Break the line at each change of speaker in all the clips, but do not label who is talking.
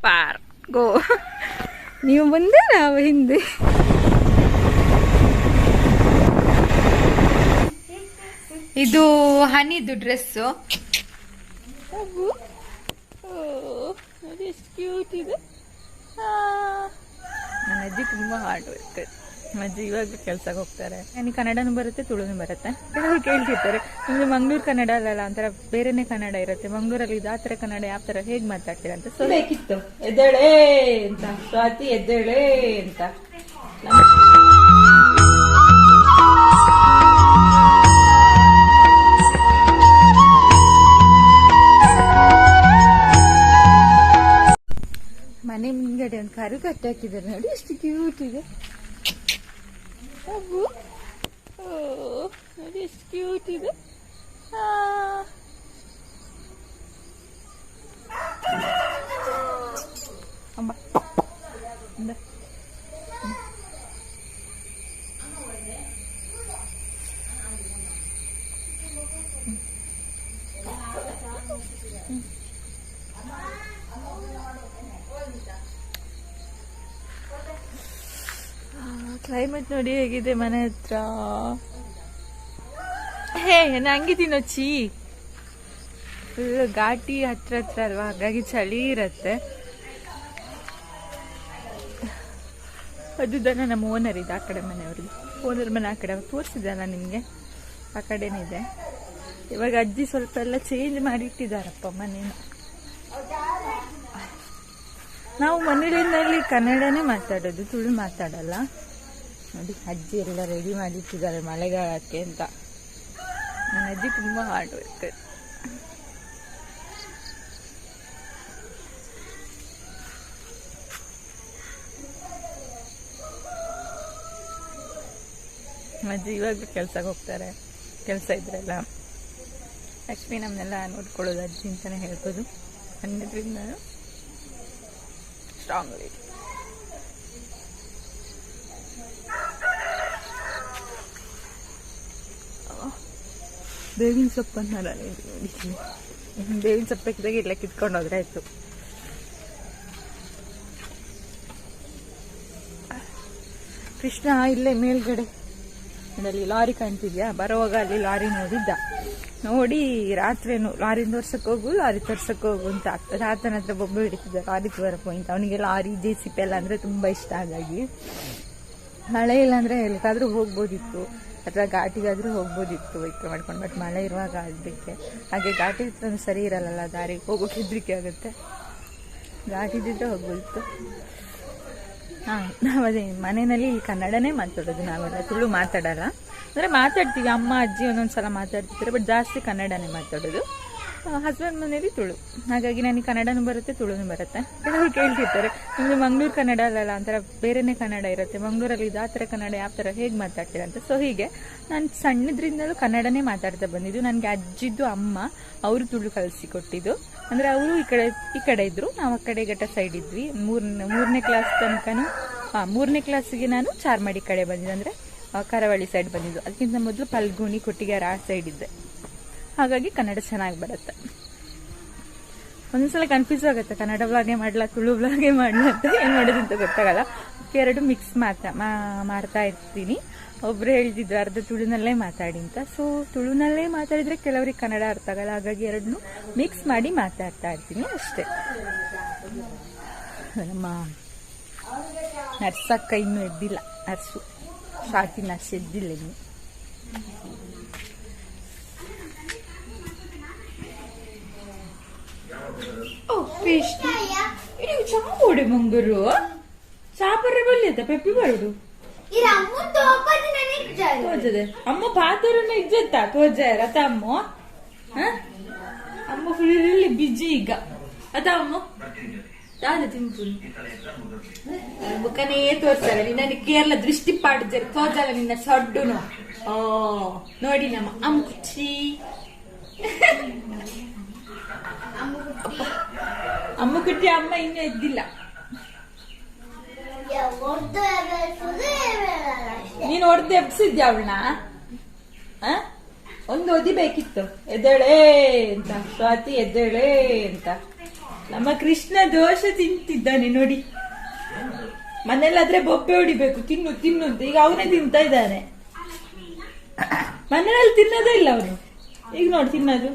ಪಾರ್ ಗೋ. ನೀವು ಮುಂದೆ ನಾವು ಹಿಂದೆ. ಇದು ಹನಿದು ಡ್ರೆಸ್ಸು. ಕ್ಯೂಟ್ ಇದೆ. ನನ್ನ ಅಜ್ಜಿ ತುಂಬಾ ಹಾರ್ಡ್ ವರ್ಕರ್. ಅಜ್ಜಿ ಇವಾಗ ಕೆಲ್ಸಕ್ಕೆ ಹೋಗ್ತಾರೆ. ನನಗೆ ಕನ್ನಡನೂ ಬರುತ್ತೆ, ತುಳುನೂ ಬರುತ್ತೆ. ಕೆಲವರು ಕೇಳ್ತಿರ್ತಾರೆ, ನಿಮ್ದು ಮಂಗ್ಳೂರು ಕನ್ನಡ ಅಲ್ಲ, ಒಂಥರ ಬೇರೆನೆ ಕನ್ನಡ ಇರುತ್ತೆ, ಮಂಗ್ಳೂರಲ್ಲಿ ಇದು ಆ ಥರ ಕನ್ನಡ ಯಾವ ಥರ ಹೇಗೆ ಮಾತಾಡ್ತೀರ ಅಂತ. ಸೊ ಬೇಕಿತ್ತು ಎದ್ದೇಳೇ ಅಂತ, ಸ್ವಾತಿ ಎದ್ದೇಳೇ ಅಂತ. ಮನೆ ಮುಂಗಡೆ ಒಂದು ಕರು ಕಟ್ಟಾಕಿದ್ದಾರೆ ನೋಡಿ, ಎಷ್ಟು ಕ್ಯೂಟ್ ಇದೆ. ನೋಡಿ ಎಷ್ಟು ಕ್ಯೂಟ್ ಇದೆ. ಅಮ್ಮ ಕ್ಲೈಮೇಟ್ ನೋಡಿ ಹೇಗಿದೆ ಮನೆ ಹತ್ರ. ಹೇ ನಂಗೆ ತಿನ್ನೋಚ್ಚಿ ಫುಲ್ ಘಾಟಿ ಹತ್ರ ಅಲ್ವಾ, ಹಾಗಾಗಿ ಚಳಿ ಇರತ್ತೆ. ಅದು ದನ ನಮ್ಮ ಓನರ್ ಇದೆ, ಆ ಕಡೆ ಮನೆಯವ್ರಿಗೆ. ಓನರ್ ಮನೆ ಆ ಕಡೆ ತೋರಿಸಿದಲ್ಲ ನಿಮಗೆ, ಆ ಕಡೆನಿದೆ. ಇವಾಗ ಅಜ್ಜಿ ಸ್ವಲ್ಪ ಎಲ್ಲ ಚೇಂಜ್ ಮಾಡಿಟ್ಟಿದ್ದಾರಪ್ಪ ಮನೇನ. ನಾವು ಮನೆಯಲ್ಲಿ ಕನ್ನಡನೇ ಮಾತಾಡೋದು, ತುಳು ಮಾತಾಡಲ್ಲ. ನೋಡಿ ಅಜ್ಜಿ ಎಲ್ಲ ರೆಡಿ ಮಾಡಿಟ್ಟಿದ್ದಾರೆ ಮಳೆಗಾಲಕ್ಕೆ ಅಂತ. ನನ್ನ ಅಜ್ಜಿ ತುಂಬಾ ಹಾರ್ಡ್ ವರ್ಕರ್. ಅಜ್ಜಿ ಇವಾಗ ಕೆಲ್ಸಕ್ಕೆ ಹೋಗ್ತಾರೆ. ಕೆಲಸ ಇದ್ರೆಲ್ಲ ಲಕ್ಷ್ಮಿ ನಮ್ಮನ್ನೆಲ್ಲ ನೋಡ್ಕೊಳ್ಳೋದು ಅಜ್ಜಿ ಅಂತಾನೆ ಹೇಳ್ಬೋದು. ಅನ್ನೋದ್ರಿಂದ ಸ್ಟ್ರಾಂಗ್ ಲೇಡಿ. ಬೇವಿನ ಸೊಪ್ಪು ಅನ್ನಲ್ಲ, ಬೇವಿನ ಸೊಪ್ಪು ಬೇಕಿದಾಗ ಇಲ್ಲ ಕಿತ್ಕೊಂಡು ಹೋದ್ರೆ ಆಯ್ತು. ಕೃಷ್ಣ ಇಲ್ಲೇ ಮೇಲ್ಗಡೆ ಅಲ್ಲಿ ಲಾರಿ ಕಾಣ್ತಿದ್ಯಾ, ಬರೋವಾಗ ಅಲ್ಲಿ ಲಾರಿ ನೋಡಿದ್ದ. ನೋಡಿ ರಾತ್ರಿನು ಲಾರಿ ತೋರ್ಸಕ್ ಹೋಗು, ಲಾರಿ ತೋರ್ಸಕ್ ಹೋಗು ಅಂತ ರಾತನ ಹತ್ರ ಬೊಬ್ಬೆ ಹಿಡಿತಿದ್ದ ಲಾರಿ ತೋರಪ್ಪು ಅಂತ. ಅವನಿಗೆ ಲಾರಿ JCB ಎಲ್ಲ ಅಂದ್ರೆ ತುಂಬಾ ಇಷ್ಟ. ಹಾಗಾಗಿ ಮಳೆ ಇಲ್ಲ ಅಂದ್ರೆ ಎಲ್ಲಿಗಾದ್ರೂ ಹೋಗ್ಬೋದಿತ್ತು, ಅಥವಾ ಘಾಟಿಗಾದ್ರೂ ಹೋಗ್ಬೋದಿತ್ತು ವೆಹಿಕಲ್ ಮಾಡ್ಕೊಂಡು. ಬಟ್ ಮಳೆ ಇರುವಾಗ ಅದಕ್ಕೆ ಹಾಗೆ ಘಾಟಿ ಹತ್ರ ಸರಿ ಇರಲ್ಲ, ದಾರಿ ಹೋಗೋಕೆ ಹೆದರಿಕೆ ಆಗುತ್ತೆ. ಘಾಟಿ ಇದ್ದಿದ್ರೆ ಹೋಗ್ಬೋದಿತ್ತು. ನಾವದೇ ಮನೆಯಲ್ಲಿ ಕನ್ನಡನೇ ಮಾತಾಡೋದು, ನಾವೆಲ್ಲ ತುಳು ಮಾತಾಡಲ್ಲ. ಅಂದರೆ ಮಾತಾಡ್ತೀವಿ, ಅಮ್ಮ ಅಜ್ಜಿ ಒಂದೊಂದ್ಸಲ ಮಾತಾಡ್ತಿರ್ತಾರೆ, ಬಟ್ ಜಾಸ್ತಿ ಕನ್ನಡನೇ ಮಾತಾಡೋದು. ಹಸ್ಬೆಂಡ್ ಮನೇಲಿ ತುಳು, ಹಾಗಾಗಿ ನನಗೆ ಕನ್ನಡನೂ ಬರುತ್ತೆ, ತುಳುನೂ ಬರುತ್ತೆ. ಕೆಲವರು ಕೇಳ್ತಿರ್ತಾರೆ, ನಿಮ್ದು ಮಂಗ್ಳೂರು ಕನ್ನಡ ಅಲ್ಲ, ಒಂಥರ ಬೇರೆನೆ ಕನ್ನಡ ಇರುತ್ತೆ, ಮಂಗ್ಳೂರಲ್ಲಿ ಇದು ಆ ಥರ ಕನ್ನಡ ಯಾವ ಥರ ಹೇಗೆ ಮಾತಾಡ್ತೀರ ಅಂತ. ಸೊ ಹೀಗೆ ನಾನು ಸಣ್ಣದ್ರಿಂದಲೂ ಕನ್ನಡನೇ ಮಾತಾಡ್ತಾ ಬಂದಿದ್ದು. ನನಗೆ ಅಜ್ಜಿದ್ದು ಅಮ್ಮ ಅವರು ತುಳು ಕಲಿಸಿಕೊಟ್ಟಿದ್ದು. ಅಂದರೆ ಅವರು ಈ ಕಡೆ ಇದ್ರು, ನಾವು ಆ ಕಡೆ ಘಟ್ಟ ಸೈಡ್ ಇದ್ವಿ. ಮೂರನೇ ಕ್ಲಾಸ್ ತನಕನೂ, ಮೂರನೇ ಕ್ಲಾಸಿಗೆ ನಾನು ಚಾರ್ಮಾಡಿ ಕಡೆ ಬಂದಿದ್ದು, ಅಂದರೆ ಕರಾವಳಿ ಸೈಡ್ ಬಂದಿದ್ದು. ಅದಕ್ಕಿಂತ ಮೊದಲು ಪಲ್ಗುಣಿ, ಕೊಟ್ಟಿಗೆರ ಆ ಸೈಡ್ ಇದ್ದೆ. ಹಾಗಾಗಿ ಕನ್ನಡ ಚೆನ್ನಾಗಿ ಬರುತ್ತೆ. ಒಂದೊಂದ್ಸಲ ಕನ್ಫ್ಯೂಸ್ ಆಗುತ್ತೆ, ಕನ್ನಡ ವ್ಲಾಗೇ ಮಾಡ್ಲಾ ತುಳು ವ್ಲಾಗೇ ಮಾಡ್ಲಾ ಅಂತ, ಏನು ಮಾಡೋದು ಅಂತ ಗೊತ್ತಾಗಲ್ಲ. ಎರಡು ಮಿಕ್ಸ್ ಮಾಡ್ತಾ ಇರ್ತೀನಿ. ಒಬ್ರು ಹೇಳ್ತಿದ್ರು ಅರ್ಧ ತುಳುನಲ್ಲೇ ಮಾತಾಡಿ ಅಂತ. ಸೊ ತುಳುನಲ್ಲೇ ಮಾತಾಡಿದ್ರೆ ಕೆಲವರಿಗೆ ಕನ್ನಡ ಅರ್ಥ ಆಗಲ್ಲ, ಹಾಗಾಗಿ ಎರಡನ್ನೂ ಮಿಕ್ಸ್ ಮಾಡಿ ಮಾತಾಡ್ತಾ ಇರ್ತೀನಿ ಅಷ್ಟೇ. ನಮ್ಮ ನರ್ಸಕ್ಕ ಇನ್ನೂ ಎದ್ದಿಲ್ಲ, ನರ್ಸು ಸ್ವಾತಿ ನರ್ಸ್ ಎದ್ದಿಲ್ಲ ಇನ್ನು. ಕೃಷ್ಣ ಇದು ಚಾಪೋಡೆ ಮಂಗರು ಚಾಪರ್ರೆ ಬಲ್ಲಿಯತ್ತ ಪೆಪ್ಪಿ ಬರುಡು ತೋಜದೆ ಅಮ್ಮ ಪಾತರನ್ನ ಇಜ್ಜತ್ತ ತೋಜ ರಥ ಅಮ್ಮ ಅಮ್ಮ ಫುಲ್ ಬಿಜಿ ಈಗ ಅದ ಅಮ್ಮ ದಾದ ತಿಂಪು ಮುಖನೇ ತೋರ್ಸಲ್ಲ ನಿನ್ನ ಕೇರಳ ದೃಷ್ಟಿ ಪಾಡ್ಜರ್ ತೋಜಲ್ಲ ನಿನ್ನ ಸೊಡ್ಡುನು. ಓ ನೋಡಿ ನಮ್ಮ ಅಮ್ಮುಚ್ಚಿ ಅಮ್ಮ ಕುಟ್ಟಿ ಅಮ್ಮ ಇನ್ನೂ ಎದ್ದಿಲ್ಲ. ನೀನು ಹೊಡೆದು ಎಬ್ಸಿದ್ಯಾ ಅವಳನ್ನ? ಒಂದು ಒದಿಬೇಕಿತ್ತು, ಎದ್ದೇಳೇ ಅಂತ ಸ್ವಾತಿ ಎದ್ದೇಳೇ ಅಂತ. ನಮ್ಮ ಕೃಷ್ಣ ದೋಸೆ ತಿಂತಿದ್ದಾನೆ ನೋಡಿ. ಮನೇಲಾದ್ರೆ ಬೊಬ್ಬೆ ಹೊಡಿಬೇಕು, ತಿನ್ನು ತಿನ್ನು ಅಂತ. ಈಗ ಅವನೇ ತಿಂತಾ ಇದ್ದಾನೆ. ಮನೆಯಲ್ಲಿ ತಿನ್ನೋದೇ ಇಲ್ಲ ಅವನು. ಈಗ ನೋಡಿ ತಿನ್ನೋದು.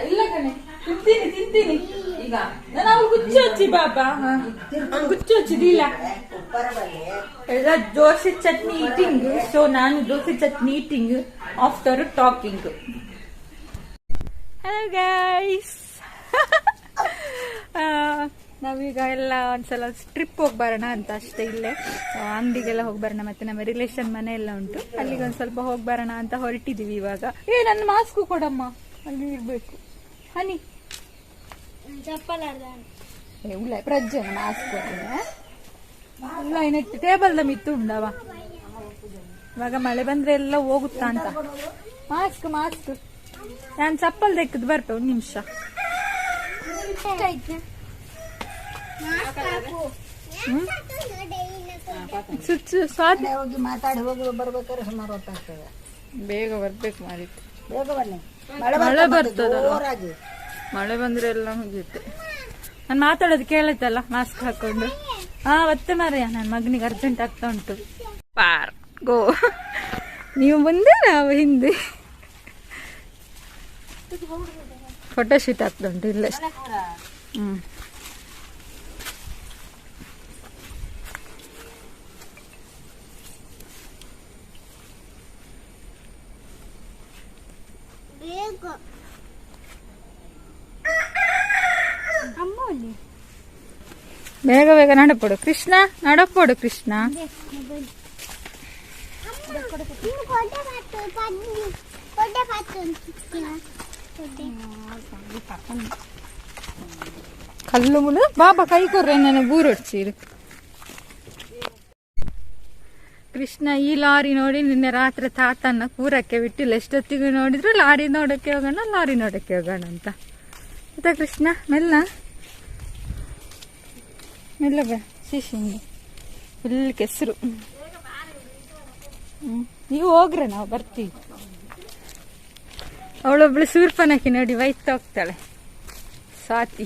ಇಲ್ಲ ಕಣೆ, ತಿಂತೀನಿ ಈಗ. ನಾನು ಅವ್ರು ಗುಚ್ಚು ಹಚ್ಚಿ ಬಾಬಾ, ಗುಚ್ಚು ಹಚ್ಚಿದಿಲ್ಲ. ಎಲ್ಲ ದೋಸೆ ಚಟ್ನಿ ಈಟಿಂಗ್. ಸೊ ನಾನು dosa chutney eating after talking. Hello guys, ನಾವೀಗ ಎಲ್ಲ ಒಂದ್ಸಲ ಟ್ರಿಪ್ ಹೋಗಿ ಬರೋಣ ಅಂತ ಅಷ್ಟೇ. ಇಲ್ಲೇ ಅಂಗಡಿಗೆಲ್ಲ ಹೋಗಿ ಬರೋಣ, ಮತ್ತೆ ನಮ್ಮ ರಿಲೇಷನ್ ಮನೆ ಎಲ್ಲ ಉಂಟು, ಅಲ್ಲಿಗೆ ಒಂದ್ ಸ್ವಲ್ಪ ಹೋಗಿ ಬರೋಣ ಅಂತ ಹೊರಟಿದೀವಿ ಇವಾಗ. ನನ್ನ ಮಾಸ್ಕ್ ಕೊಡಮ್ಮ, ಅಲ್ಲಿ ಇರ್ಬೇಕು. ಹನಿ ಉಳ್ಳ ಪ್ರಜ್ಜನ ಮಾಸ್ಕ್ ಇಲ್ಲ ಇನ್ನಿಟ್ಟು ಟೇಬಲ್ ದ ಮಿತ್ತು ಉಂಡವ. ಇವಾಗ ಮಳೆ ಬಂದ್ರೆ ಎಲ್ಲ ಹೋಗುತ್ತಾ ಅಂತ. ಮಾಸ್ಕ್ ಮಾಸ್ಕ್ ನಾನು ಚಪ್ಪಲ್ ತೆಕ್ಕದ್ ಬರ್ತ. ಒಂದ್ ನಿಮಿಷ.
ಹೋಗಿ ಮಾತಾಡಿ ಹೋಗಿ ಬರ್ಬೇಕಾದ್ರೆ ಸುಮಾರು ಹೊತ್ತಾಗ್ತದೆ.
ಬೇಗ ಬರ್ಬೇಕು ಮಾರಿತ್ತು.
ಬೇಗ ಬನ್ನಿ,
ಮಳೆ ಬರ್ತದ. ಮಳೆ ಬಂದ್ರೆ ಎಲ್ಲ ಮುಗಿಯುತ್ತೆ. ನಾನು ಮಾತಾಡೋದು ಕೇಳುತ್ತಲ್ಲ ಮಾಸ್ಕ್ ಹಾಕೊಂಡು. ಒತ್ತೆ ಮಾರಯ್ಯ, ನನ್ನ ಮಗನಿಗೆ ಅರ್ಜೆಂಟ್ ಆಗ್ತಾ ಉಂಟು. ಪಾರ್ ಗೋ. ನೀವು ಮುಂದೆ ನಾವು ಹಿಂದೆ. ಫೋಟೋ ಶೂಟ್ ಆಗ್ತಾ ಉಂಟು ಇಲ್ಲ. ಬೇಗ ಬೇಗ ನಡಪಡು ಕೃಷ್ಣ, ನಡಪಡು ಕೃಷ್ಣ. ಕಲ್ಲು ಮುಳು ಬಾಬಾ ಕೈ ಕೊರ್ರೆ ನನಗೆ ಬೂರೊಡ್ಸೀರು. ಕೃಷ್ಣ ಈ ಲಾರಿ ನೋಡಿ ನಿನ್ನೆ ರಾತ್ರಿ ತಾತನ್ನ ಕೂರಕ್ಕೆ ಬಿಟ್ಟಿಲ್ಲ. ಎಷ್ಟೊತ್ತಿಗೆ ನೋಡಿದ್ರು ಲಾರಿ ನೋಡಕ್ಕೆ ಹೋಗೋಣ, ಲಾರಿ ನೋಡಕ್ಕೆ ಹೋಗೋಣ ಅಂತ. ಆಯ್ತಾ ಕೃಷ್ಣ? ಮೆಲ್ಲ ಮೆಲ್ಲ ಬಾ. ಶಿಶಿಂಗಿ ಫುಲ್ ಕೆಸರು. ನೀವು ಹೋಗ್ರೆ ನಾವು ಬರ್ತೀವಿ. ಅವಳೊಬ್ಳು ಸೂರ್ಪನಕ್ಕಿ ನೋಡಿ ವೈತಾ ಹೋಗ್ತಾಳೆ, ಸ್ವಾತಿ.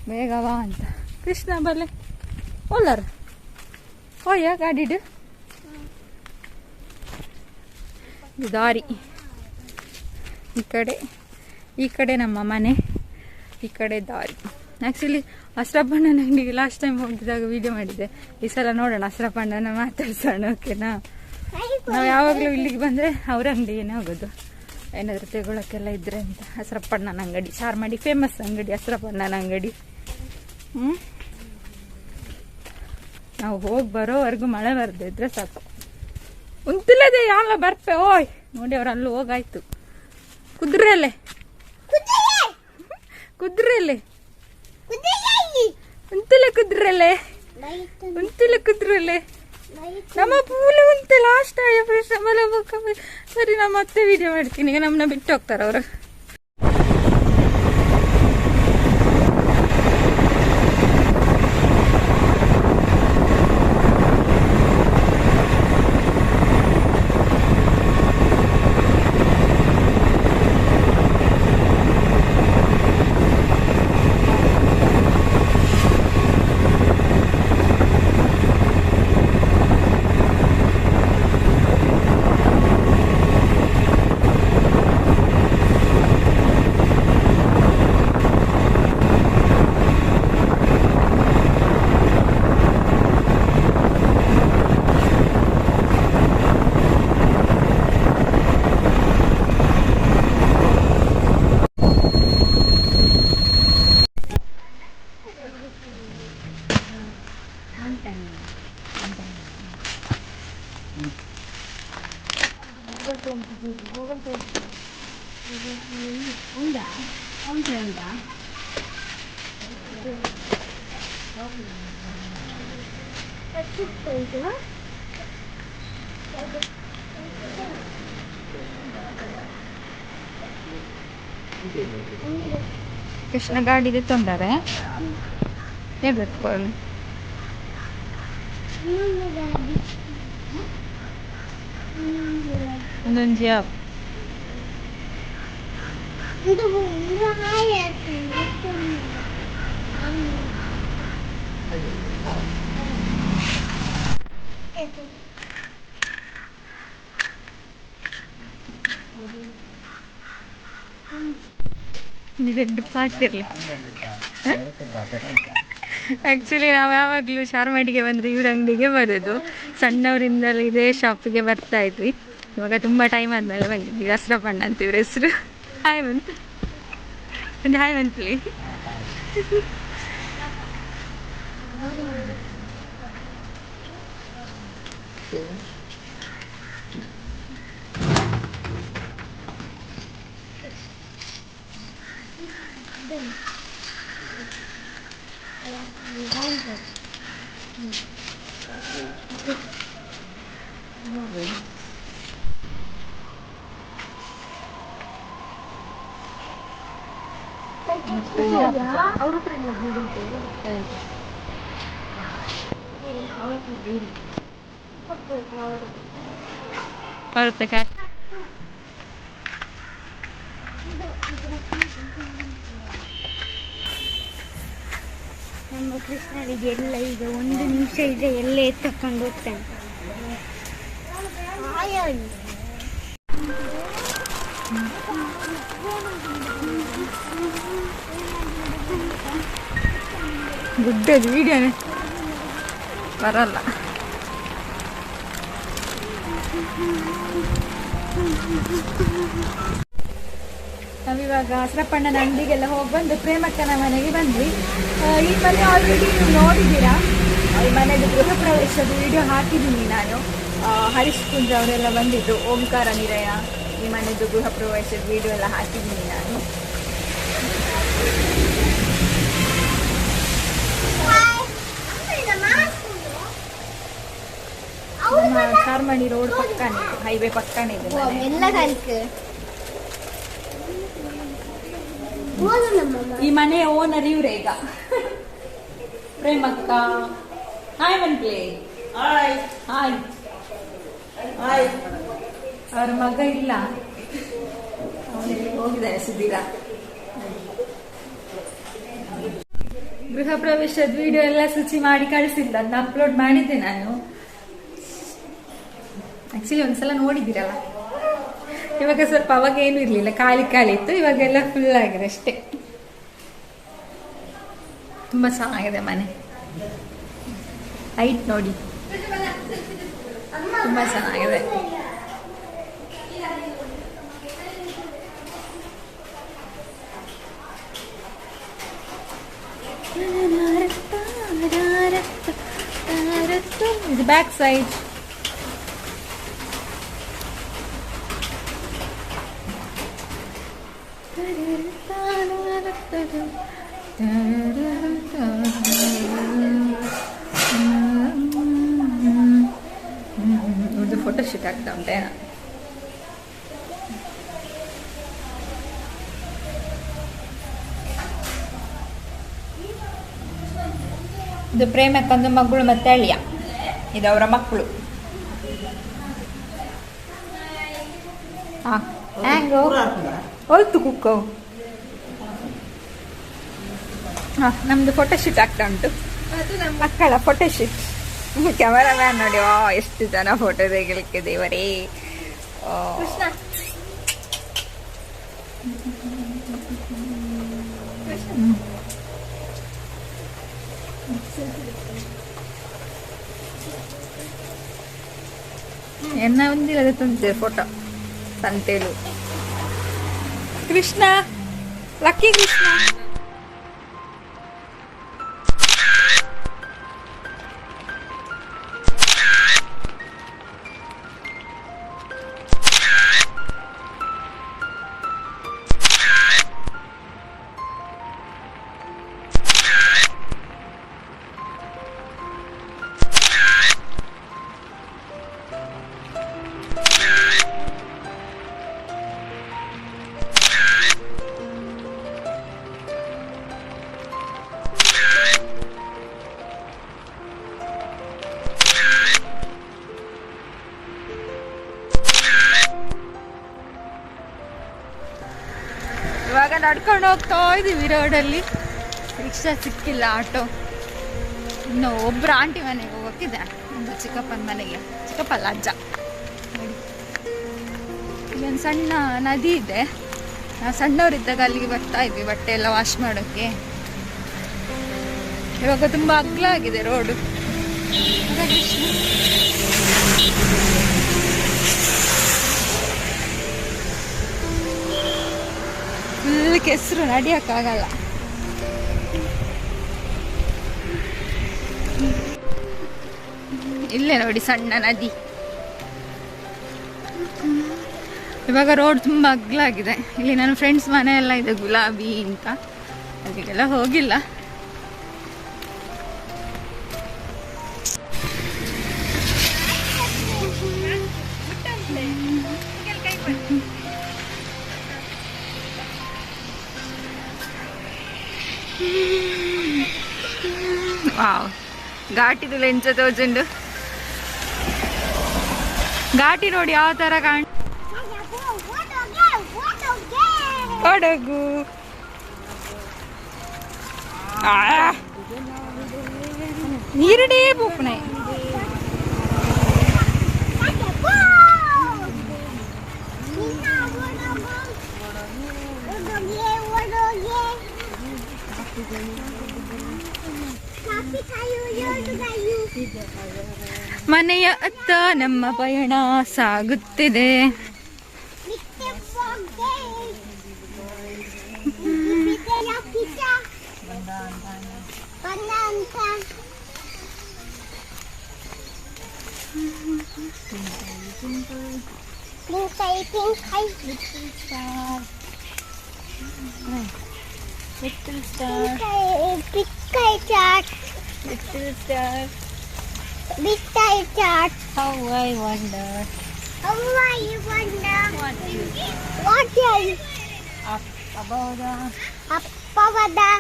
ಬೇಗವಾ ಅಂತ. ಕೃಷ್ಣ ಬಲ್ಲೆ ಓಲರ್ ಹೋಯ್ಯ ಗಾಡಿಡು. ದಾರಿ ಈ ಕಡೆ ನಮ್ಮ ಮನೆ, ಈ ಕಡೆ ದಾರಿ. ಆ್ಯಕ್ಚುಲಿ ಅಸ್ರಪ್ಪಣ್ಣನ ಅಂಗಡಿಗೆ ಲಾಸ್ಟ್ ಟೈಮ್ ಹೋಗಿದ್ದಾಗ ವಿಡಿಯೋ ಮಾಡಿದ್ದೆ. ಈ ಸಲ ನೋಡೋಣ, ಅಸ್ರಪ್ಪಣ್ಣನ ಮಾತಾಡ್ಸೋಣ. ಓಕೆನಾ? ನಾವು ಯಾವಾಗಲೂ ಇಲ್ಲಿಗೆ ಬಂದರೆ ಅವ್ರ ಅಂಗಡಿಗೇನೆ ಹೋಗೋದು, ಏನಾದರೂ ತೆಗೊಳಕ್ಕೆಲ್ಲ ಇದ್ರೆ ಅಂತ. ಅಸ್ರಪ್ಪಣ್ಣನ ಅಂಗಡಿ ಚಾರ್ಮಾಡಿ ಫೇಮಸ್ ಅಂಗಡಿ, ಅಸ್ರಪ್ಪಣ್ಣನ ಅಂಗಡಿ. ನಾವು ಹೋಗಿ ಬರೋವರೆಗೂ ಮಳೆ ಬರ್ದಿದ್ರೆ ಸಾಕು. ಉಂತಿಲ್ಲದೆ ಯಾವಲ್ಲ ಬರ್ಪೆ. ಓಯ್ ನೋಡಿ, ಅವ್ರು ಅಲ್ಲಿ ಹೋಗಾಯ್ತು. ಕುದುರೆಲೆ ಕುದುರೆಲೆ ನಮ್ಮ ಪೂಲೆ ಉಂಟೆ ಲಾಸ್ಟ್. ಸರಿ, ನಾ ಮತ್ತೆ ವಿಡಿಯೋ ಮಾಡ್ತೀನಿ. ಈಗ ನಮ್ಮನ್ನ ಬಿಟ್ಟು ಹೋಗ್ತಾರ ಅವ್ರು. ಕೃಷ್ಣ ಗಾಡಿದೆ ತೊಂದರೆ ಹೇಳ್ಬೇಕು. ಒಂದೊಂದು ಜಾಬ್ ರೆಡ್ ಪಾಸ್ಟ್ ಇರಲಿ. ಆ್ಯಕ್ಚುಲಿ ನಾವು ಯಾವಾಗಲೂ ಚಾರ್ಮಾಡಿಗೆ ಬಂದರೆ ಇವ್ರ ಅಂಗಡಿಗೆ ಬರೋದು. ಸಣ್ಣವರಿಂದಲೂ ಇದೇ ಶಾಪಿಗೆ ಬರ್ತಾ ಇದ್ವಿ. ಇವಾಗ ತುಂಬ ಟೈಮ್ ಆದಮೇಲೆ ಬಂದಿದ್ವಿ. ಅಸ್ರಪಣ್ಣ ಅಂತ ಇವ್ರ ಹೆಸರು. ಹಾಯ್ ಮಂತ್ ಒಂದು ಹಾಯ್ ಮಂತ್ಲಿ. ಬರುತ್ತೆ ಕ್ಯಾಟ್.
ನಮ್ಮ ಕೃಷ್ಣನಿಗೆ ಎಲ್ಲ ಈಗ 1 ನಿಮಿಷ ಇದೆ, ಎಲ್ಲೇ ತಕೊಂಡು ಹೋಗ್ತಾನೆ.
ಗುಡ್ಡದು ವಿಡಿಯೋನೇ ಬರಲ್ಲ. ನಾವಿವಾಗ ಅಸ್ರಪ್ಪಣ್ಣನ ಅಂಗಡಿಗೆಲ್ಲ ಹೋಗಿ ಬಂದು ಪ್ರೇಮಕ್ಕನ ಮನೆಗೆ ಬಂದ್ವಿ. ಈ ಮನೆ ಆಲ್ರೆಡಿ ನೀವು ನೋಡಿದ್ದೀರಾ. ಈ ಮನೆದು ಗೃಹ ಪ್ರವೇಶದ ವಿಡಿಯೋ ಹಾಕಿದ್ದೀನಿ ನಾನು. ಹರೀಶ್ ಕುಂಜ್ ಅವರೆಲ್ಲ ಬಂದಿದ್ದು. ಓಂಕಾರ ನಿಲಯ ಈ ಮನೆದು ಗೃಹ ಪ್ರವೇಶದ ವಿಡಿಯೋ ಎಲ್ಲ ಹಾಕಿದ್ದೀನಿ ನಾನು. ನಮ್ಮ ಚಾರ್ಮಡಿ ರೋಡ್ ಪಕ್ಕನೇ, ಹೈವೇ ಪಕ್ಕನೇ ಇದೆ ಮನೆ. ಈ ಮನೆಯ ಓನರ್ ಇವ್ರೆ ಈಗ ಪ್ರೇಮಕ್ಕ. ಹಾಯ್ ಮಂತ್ಲಿ. Hi hi. ಅವ್ರ ಮಗ ಇಲ್ಲ, ಅವನಿಗೆ ಹೋಗಿದ್ದಾರೆ ಸುಧೀರ. ಗೃಹ ಪ್ರವೇಶದ ವಿಡಿಯೋ ಎಲ್ಲ ಶುಚಿ ಮಾಡಿ ಕಳಿಸಿಲ್ಲ, ಅದನ್ನ ಅಪ್ಲೋಡ್ ಮಾಡಿದ್ದೆ ನಾನು. ಆಕ್ಚುಲಿ ಒಂದ್ಸಲ ನೋಡಿದ್ದೀರಲ್ಲ. ಇವಾಗ ಸ್ವಲ್ಪ ಅವಾಗ ಏನು ಇರಲಿಲ್ಲ, ಖಾಲಿ ಇತ್ತು. ಇವಾಗೆಲ್ಲ ಫುಲ್ ಆಗಿದೆ ಅಷ್ಟೇ. ತುಂಬಾ ಚೆನ್ನಾಗಿದೆ ಮನೆ. ಹೈಟ್ ನೋಡಿ, ತುಂಬಾ ಚೆನ್ನಾಗಿದೆ. ಇದು ಬ್ಯಾಕ್ ಸೈಡ್. ಇದು ಫೋಟೋ ಶೂಟ್ ಆಗ್ತಾ ಉಂಟೆ. ಇದು ಪ್ರೇಮಕ್ಕಂದು ಮಗಳು ಮತ್ತೆ ಅಳಿಯ, ಇದು ಅವರ ಮಕ್ಕಳು. ಹ್ಯಾಂಗೋ ಹೋಯ್ತು ಕುಕ್ಕೋ. ನಮ್ದು ಫೋಟೋ ಶೂಟ್ ಆಗ್ತಾ ಉಂಟು, ಮಕ್ಕಳ ಫೋಟೋ ಶೂಟ್. ಕ್ಯಾಮರಾಮ್ಯಾನ್ ನೋಡಿ, ಎಷ್ಟು ಜನ ಫೋಟೋ ತೆಗಿಲಿಕ್ಕೆ ದೇವರೇ. ಎನ್ನ ಒಂದಿಲ್ಲದೆ ತಂದೆ ಫೋಟೋ ಸಂತೇಲು. ಕೃಷ್ಣ, ಲಕ್ಕಿ ಕೃಷ್ಣ. ನಡ್ಕೊಂಡು ಹೋಗ್ತಾ ಇದೀವಿ ರೋಡಲ್ಲಿ. ರಿಕ್ಷಾ ಸಿಕ್ಕಿಲ್ಲ, ಆಟೋ. ಇನ್ನು ಒಬ್ರು ಆಂಟಿ ಮನೆಗೆ ಹೋಗೋಕ್ಕಿದೆ, ಒಂದು ಚಿಕ್ಕಪ್ಪನ ಮನೆಗೆ. ಚಿಕ್ಕಪ್ಪ ಅಲ್ಲ, ಅಜ್ಜ. ನೋಡಿ, ಇಲ್ಲೊಂದು ಸಣ್ಣ ನದಿ ಇದೆ. ನಾವು ಸಣ್ಣವರಿದ್ದಾಗ ಅಲ್ಲಿಗೆ ಬರ್ತಾ ಇದ್ವಿ ಬಟ್ಟೆ ಎಲ್ಲ ವಾಶ್ ಮಾಡೋಕ್ಕೆ. ಇವಾಗ ತುಂಬ ಅಗ್ಲ ಆಗಿದೆ ರೋಡು. ಫುಲ್ ಕೆಸರು, ನಡಿಯೋಕ್ಕಾಗಲ್ಲ. ಇಲ್ಲೇ ನೋಡಿ ಸಣ್ಣ ನದಿ. ಇವಾಗ ರೋಡ್ ತುಂಬ ಅಗ್ಲಾಗಿದೆ. ಇಲ್ಲಿ ನನ್ನ ಫ್ರೆಂಡ್ಸ್ ಮನೆ ಎಲ್ಲ ಇದೆ, ಗುಲಾಬಿ ಅಂತ. ಅಲ್ಲಿಗೆಲ್ಲ ಹೋಗಿಲ್ಲ. ವಾವ್, ಘಾಟಿದು ಲೆಂಚ ತೋಜುಂಡು. ಘಾಟಿ ನೋಡಿ ಯಾವ ತರ ಕೊಡಗು. ನೀರಡೇ ಬೂಪಣೆ. ಮನೆಯ ಅತ್ತ ನಮ್ಮ ಪಯಣ ಸಾಗುತ್ತಿದೆ. Little star. Big chart. Little star. Big chart. How I wonder. How I wonder. What are you? Up above the. Up above the.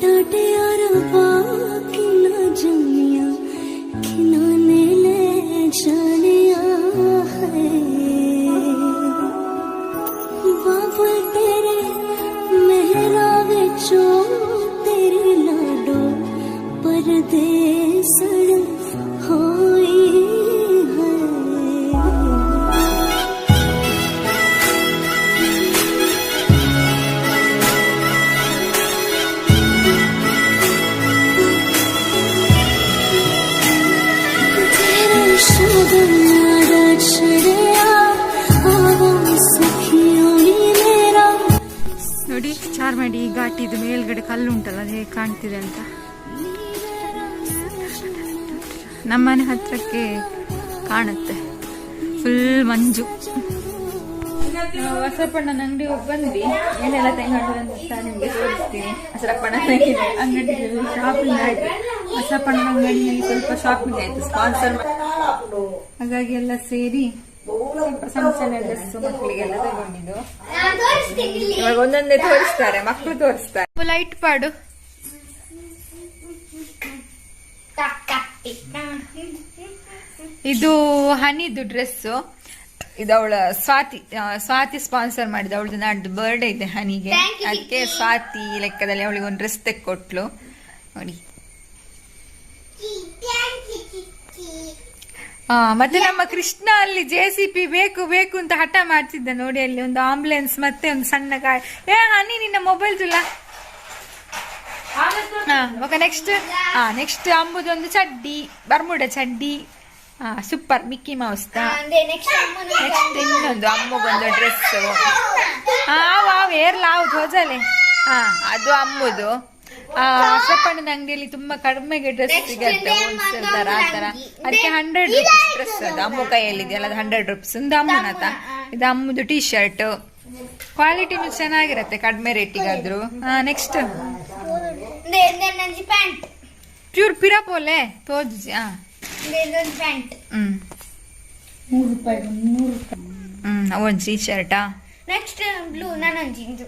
डाटे यार बाकी ना जानिया खिनाने ले जानिया है बाबा तेरे मेहरा विचो तेरे लाडो परदेसड़ होई है ನೋಡಿ ಚಾರ್ಮಾಡಿ ಘಾಟಿದು ಮೇಲ್ಗಡೆ ಕಲ್ಲು ಉಂಟಲ್ಲ, ಅದು ಹೇಗೆ ಕಾಣ್ತಿದೆ ಅಂತ. ನಮ್ಮನೆ ಹತ್ರಕ್ಕೆ ಕಾಣುತ್ತೆ, ಫುಲ್ ಮಂಜು. ಹೊಸಪಣ್ಣನ ಅಂಗಡಿ ಹೋಗಿ ಬಂದ್ವಿ. ಏನೆಲ್ಲ ತೆಂಗಂಡು ಅಂತ ನಿಮ್ಗೆ ತೋರಿಸ್ತೀನಿ. ಹೊಸಪಣ್ಣನ ಅಂಗಡಿ ಶಾಪಿಂಗ್ ಆಯ್ತು. ಹೊಸಪಣ್ಣನ ಅಂಗಡಿಯಲ್ಲಿ ಸ್ವಲ್ಪ ಶಾಪಿಂಗ್ ಆಯ್ತು, ಸ್ಪಾನ್ಸರ್. ಹಾಗಾಗಿ ಎಲ್ಲ ಸೇರಿ ಸ್ವಲ್ಪ ಸಣ್ಣ ಸಣ್ಣ ಡ್ರೆಸ್ ಮಕ್ಕಳಿಗೆಲ್ಲ ತಗೊಂಡಿದ್ದು. ಇವಾಗ ಒಂದೊಂದೇ ತೋರಿಸ್ತಾರೆ, ಮಕ್ಕಳು ತೋರಿಸ್ತಾರೆ. ಲೈಟ್ ಪಾಡು. ಇದು ಹನಿದು ಡ್ರೆಸ್. ಇದು ಅವಳ ಸ್ವಾತಿ ಸ್ಪಾನ್ಸರ್ ಮಾಡಿದ. ಅವಳದು ನಾಡ್ದು ಬರ್ಡೇ ಇದೆ ಹನಿಗೆ, ಅದಕ್ಕೆ ಸ್ವಾತಿ ಲೆಕ್ಕದಲ್ಲಿ ಅವಳಿಗೆ ಒಂದು ಡ್ರೆಸ್ ತೆಕ್ಕೊಟ್ಲು ನೋಡಿ. ಮತ್ತೆ ನಮ್ಮ ಕೃಷ್ಣ ಅಲ್ಲಿ JCB ಬೇಕು ಬೇಕು ಅಂತ ಹಠ ಮಾಡ್ತಿದ್ದ ನೋಡಿ. ಅಲ್ಲಿ ಒಂದು ಆಂಬುಲೆನ್ಸ್ ಮತ್ತೆ ಒಂದು ಸಣ್ಣ ಗಾಡಿ. ಹನಿ ನಿನ್ನ ಮೊಬೈಲ್ ತುಲ್ಲ. ನೆಕ್ಸ್ಟ್ ಅಂಬುದೊಂದು ಚಡ್ಡಿ, ಬರ್ಮುಡ ಚಡ್ಡಿ, ಸೂಪರ್ ಮಿಕ್ಕಿ ಮೌಸ್. ನೆಕ್ಸ್ಟ್ ಇನ್ನೊಂದು ಅಮ್ಮಗೊಂದು ಡ್ರೆಸ್. ಏರ್ಲಾವ್ದು ಹೊಜಲೆ. ಅದು ಅಮ್ಮುದು. ಹೊಸಪಣ್ಣನ ಅಂಗಡಿಯಲ್ಲಿ ತುಂಬಾ ಕಡಿಮೆಗೆ ಡ್ರೆಸ್ ಸಿಗತ್ತೆ, ಹೋಲ್ಸೇಲ್ ತರ ಆ ತರ. ಅದಕ್ಕೆ 100 ರೂಪೀಸ್ ಡ್ರೆಸ್. ಅದು ಅಮ್ಮು ಕೈಯಲ್ಲಿದೆಯಲ್ಲ, ಅದು 100 ರೂಪೀಸ್. ಒಂದು ಅಮ್ಮನತ. ಇದು ಅಮ್ಮದು ಟೀ ಶರ್ಟ್, ಕ್ವಾಲಿಟಿನೂ ಚೆನ್ನಾಗಿರತ್ತೆ ಕಡಿಮೆ ರೇಟಿಗಾದ್ರು. ನೆಕ್ಸ್ಟ್
ನಂಜಿ ಪ್ಯಾಂಟ್
ಪ್ಯೂರ್ ಪಿರಾಪೋಲೆ ತೋಜಿ.
ಇದೊಂದು ಪ್ಯಾಂಟ್
₹3 ಒಂದು ಟೀ ಶರ್ಟಾ.
ನೆಕ್ಸ್ಟ್ ಬ್ಲೂ ನಾನೊಂಜಿ ಇದು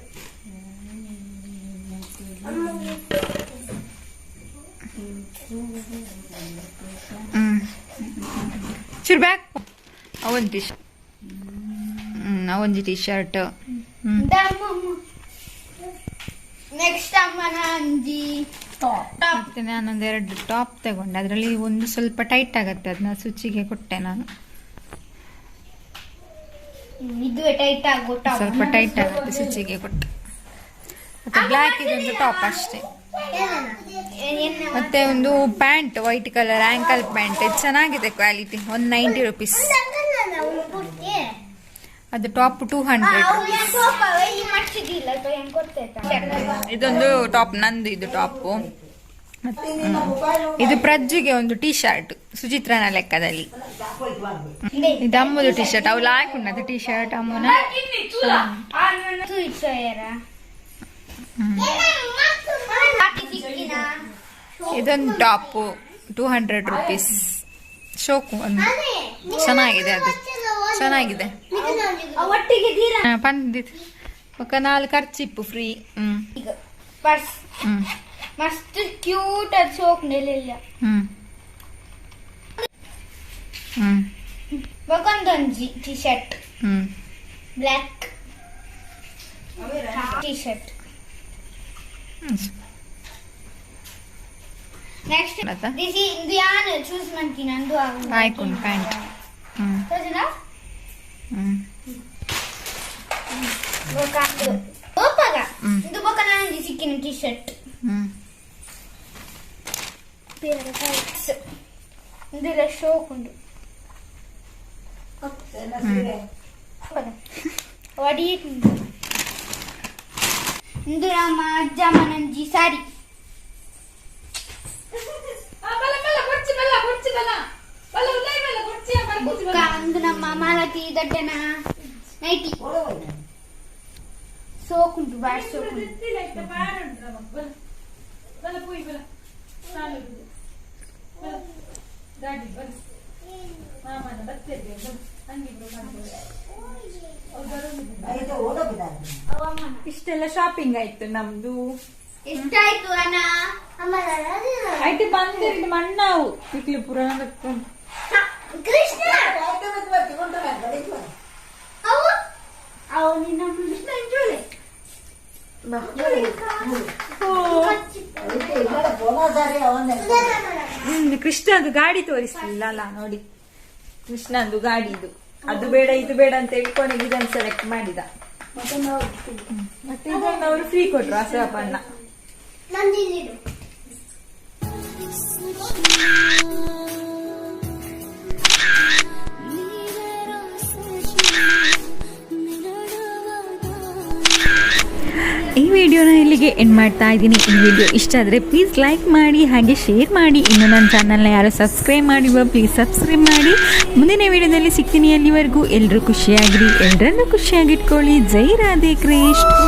ಚೂರು ಬ್ಯಾಕ್ ಅವೊಂದು ಟೀ ಶರ್ಟ್. ಅವೊಂದು ಟೀ ಶರ್ಟ್.
ನೆಕ್ಸ್ಟ್ ಅಮ್ಮನ ಅಂಜಿ ಟಾಪ್.
ಮತ್ತೆ ನಾನೊಂದೆರಡು ಟಾಪ್ ತಗೊಂಡೆ. ಅದರಲ್ಲಿ ಒಂದು ಸ್ವಲ್ಪ ಟೈಟ್ ಆಗತ್ತೆ, ಅದನ್ನ ಸ್ವಿಚ್ಚಿಗೆ ಕೊಟ್ಟೆ ನಾನು.
ಇದು ಟೈಟ್ ಆಗೋ ಟಾಪ್,
ಸ್ವಲ್ಪ ಟೈಟ್ ಆಗುತ್ತೆ ಸ್ವಿಚ್ಚಿಗೆ ಕೊಟ್ಟೆ. ಮತ್ತೆ ಬ್ಲ್ಯಾಕ್ ಇದೊಂದು ಟಾಪ್ ಅಷ್ಟೇ. ಮತ್ತೆ ಒಂದು pant white colour ankle pant. ಇದು ಚೆನ್ನಾಗಿದೆ ಕ್ವಾಲಿಟಿ. ಒಂದು ₹90. ಅದು ಟಾಪ್ ₹200. ಇದೊಂದು ಟಾಪ್ ನಂದು. ಇದು ಟಾಪು. ಇದು ಪ್ರಜ್ಜಿಗೆ ಒಂದು ಟೀ ಶರ್ಟ್ ಸುಚಿತ್ರನ ಲೆಕ್ಕದಲ್ಲಿ. ಇದು ಅಮ್ಮದು ಟೀ ಶರ್ಟ್. ಅವಳು ಹಾಕೊಂಡದ್ದು ಟೀ ಶರ್ಟ್ ಅಮ್ಮನ. ಇದೊಂದು ಟಾಪು ₹200. ಶೋಕು ಒಂದು ಚೆನ್ನಾಗಿದೆ. ಅದು ಚೆನ್ನಾಗಿದೆ. ಪಂದಿತ್ತು ఒక 4 ಖರ್ಚಿಪ್ಪು ಫ್ರೀ.
ಪರ್ಸ್ ಮಸ್ತ್ ಕ್ಯೂಟ್. ಅದು ಶೋಕ್ ನೆಲೆಲ್ಲ ಒಂದೊಂಜಿ T shirt black T shirt. Next ಇದು ಯಾನು ಚೂಸ್ ಮಾಡ್ತೀನಿ ಅಂದು
ಆಯ್ಕೊಂಡು ಪ್ಯಾಂಟ್.
ಇದು ಬೊಕ್ಕ ನಾನು ಸಿಕ್ಕಿನ ಟೀ ಶರ್ಟ್. ಇದೆಲ್ಲ ಶೋಕ್ ಉಂಟು. ಇದು ನಮ್ಮ ಅಜ್ಜ ಮನಂಜಿ ಸಾರಿ. ಒಂದು ನಮ್ಮ ಮಾಲತಿ ದೊಡ್ಡನ ನೈಟಿ ಸೋಕುಂಟು. ಬಾರಿ ಸೋಕುಂಟು.
ಇಷ್ಟೆಲ್ಲ ಶಾಪಿಂಗ್ ಆಯ್ತು ನಮ್ದು.
ಎಷ್ಟಾಯ್ತು ಅಣ್ಣ?
ಆಯ್ತು ಬಂದಿರಿ ಮಣ್ಣಾವು ಇಕ್ಲಿ ಪುರಾಣ
ಕೃಷ್ಣ ಅವು ನಿನ್ನ
ಕೃಷ್ಣಂದು ಗಾಡಿ ತೋರಿಸ್ಲಿಲ್ಲ ಅಲ್ಲ ನೋಡಿ. ಕೃಷ್ಣಂದು ಗಾಡಿ ಇದು. ಅದು ಬೇಡ ಇದು ಬೇಡ ಅಂತ ಹೇಳಿ ಕೊನೆಗೆ ಇದನ್ನು ಸೆಲೆಕ್ಟ್ ಮಾಡಿದ. ಮತ್ತೆ ಇದನ್ನು ಅವರು ಫ್ರೀ ಕೊಟ್ರು ಅಸಪಣ್ಣ. ಈ ವಿಡಿಯೋನ ಇಲ್ಲಿಗೆ ಎಂಡ್ ಮಾಡ್ತಾ ಇದ್ದೀನಿ. ಈ ವಿಡಿಯೋ ಇಷ್ಟ ಆದರೆ ಪ್ಲೀಸ್ ಲೈಕ್ ಮಾಡಿ ಹಾಗೆ ಶೇರ್ ಮಾಡಿ. ಇನ್ನು ನನ್ನ ಚಾನಲ್ನ ಯಾರು ಸಬ್ಸ್ಕ್ರೈಬ್ ಮಾಡಿವ ಪ್ಲೀಸ್ ಸಬ್ಸ್ಕ್ರೈಬ್ ಮಾಡಿ. ಮುಂದಿನ ವಿಡಿಯೋದಲ್ಲಿ ಸಿಗ್ತೀನಿ. ಅಲ್ಲಿವರೆಗೂ ಎಲ್ಲರೂ ಖುಷಿಯಾಗಿರಿ, ಎಲ್ಲರನ್ನೂ ಖುಷಿಯಾಗಿಟ್ಕೊಳ್ಳಿ. ಜೈ ರಾಧೆ ಕೃಷ್ಣ.